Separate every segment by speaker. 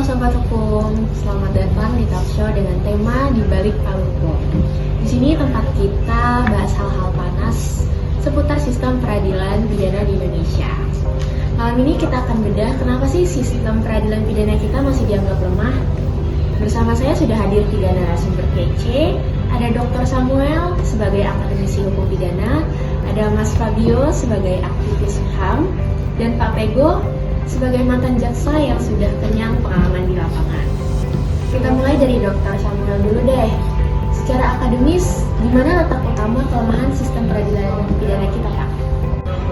Speaker 1: Sobat Hukum, selamat datang di talk show dengan tema Di Balik Palu Hukum. Di sini tempat kita bahas hal-hal panas seputar sistem peradilan pidana di Indonesia. Malam ini kita akan bedah kenapa sih sistem peradilan pidana kita masih dianggap lemah. Bersama saya sudah hadir 3 narasumber kece. Ada Dr. Samuel sebagai akademisi hukum pidana, ada Mas Fabio sebagai aktivis HAM, dan Pak Pego sebagai mantan jaksa yang sudah kenyang pengalaman di lapangan. Kita mulai dari Dr. Samuel dulu deh. Secara akademis, di mana letak utama kelemahan sistem peradilan pidana kita, Pak?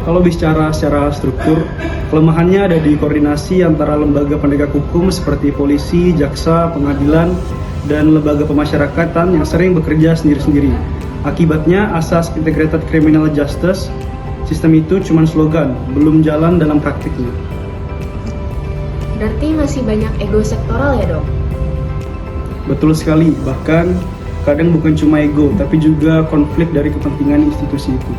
Speaker 2: Kalau bicara secara struktur, kelemahannya ada di koordinasi antara lembaga penegak hukum seperti polisi, jaksa, pengadilan, dan lembaga pemasyarakatan yang sering bekerja sendiri-sendiri. Akibatnya, asas Integrated Criminal Justice, sistem itu cuma slogan, belum jalan dalam praktiknya.
Speaker 1: Berarti masih banyak ego sektoral ya, Dok?
Speaker 2: Betul sekali, bahkan kadang bukan cuma ego, tapi juga konflik dari kepentingan institusi itu.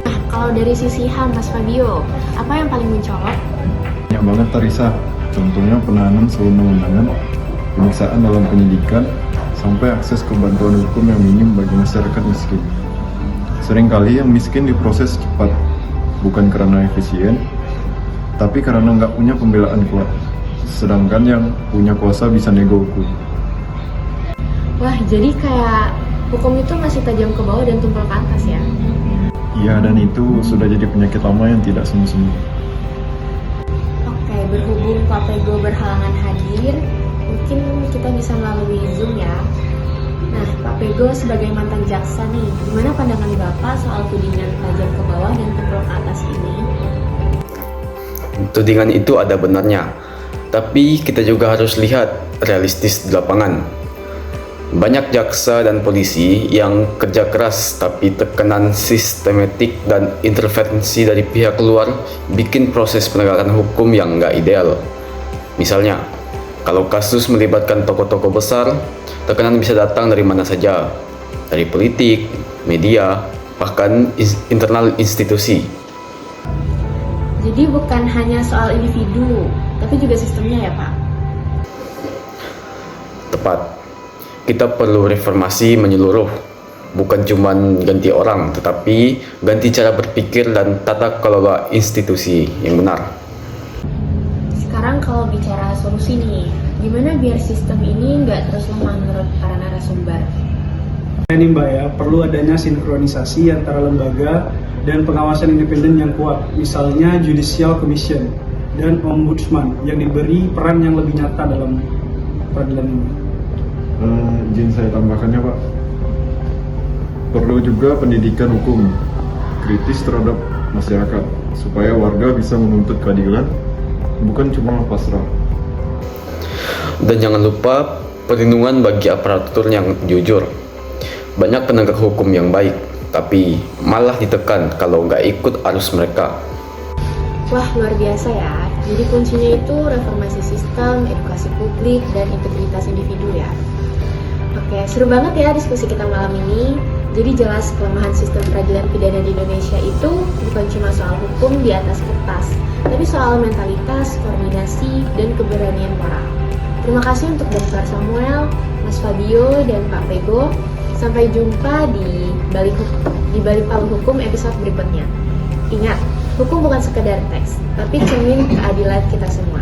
Speaker 1: Nah, kalau dari sisi HAM, Mas Fabio, apa yang paling mencolok?
Speaker 3: Banyak banget Tarisa, contohnya penahanan sewenang-wenangan, penyiksaan dalam penyidikan, sampai akses ke bantuan hukum yang minim bagi masyarakat miskin. Seringkali yang miskin diproses cepat, bukan karena efisien, tapi karena nggak punya pembelaan kuat. Sedangkan yang punya kuasa bisa nego hukum.
Speaker 1: Wah, jadi kayak hukum itu masih tajam ke bawah dan tumpul ke atas ya?
Speaker 3: Iya, dan itu sudah jadi penyakit lama yang tidak sembuh-sembuh.
Speaker 1: Oke, berhubung Pak Pego berhalangan hadir, mungkin kita bisa melalui Zoom ya. Nah, Pak Pego sebagai mantan jaksa nih, gimana pandangan Bapak soal tudingan tajam ke bawah dan tumpul ke atas ini?
Speaker 4: Tudingan itu ada benarnya, tapi kita juga harus lihat realistis di lapangan. Banyak jaksa dan polisi yang kerja keras tapi tekanan sistematik dan intervensi dari pihak luar bikin proses penegakan hukum yang nggak ideal. Misalnya, kalau kasus melibatkan tokoh-tokoh besar, tekanan bisa datang dari mana saja, dari politik, media, bahkan internal institusi.
Speaker 1: Jadi bukan hanya soal individu, tapi juga sistemnya ya, Pak?
Speaker 4: Tepat. Kita perlu reformasi menyeluruh, bukan cuma ganti orang, tetapi ganti cara berpikir dan tata kelola institusi yang benar.
Speaker 1: Sekarang kalau bicara solusi nih, gimana biar sistem ini nggak terus lemah menurut para narasumber?
Speaker 2: Ini Mbak ya, perlu adanya sinkronisasi antara lembaga dan pengawasan independen yang kuat, misalnya Judicial Commission dan Ombudsman yang diberi peran yang lebih nyata dalam peradilan ini.
Speaker 3: Izin saya tambahkannya Pak, perlu juga pendidikan hukum kritis terhadap masyarakat supaya warga bisa menuntut keadilan, bukan cuma pasrah.
Speaker 4: Dan jangan lupa perlindungan bagi aparatur yang jujur. Banyak penegak hukum yang baik, tapi malah ditekan kalau nggak ikut arus mereka.
Speaker 1: Wah, luar biasa ya. Jadi kuncinya itu reformasi sistem, edukasi publik, dan integritas individu ya. Oke, seru banget ya diskusi kita malam ini. Jadi jelas kelemahan sistem peradilan pidana di Indonesia itu bukan cuma soal hukum di atas kertas, tapi soal mentalitas, koordinasi, dan keberanian moral. Terima kasih untuk Dr. Samuel, Mas Fabio, dan Pak Pego. Sampai jumpa di Balik Palu Hukum episode berikutnya. Ingat, hukum bukan sekedar teks, tapi cermin keadilan kita semua.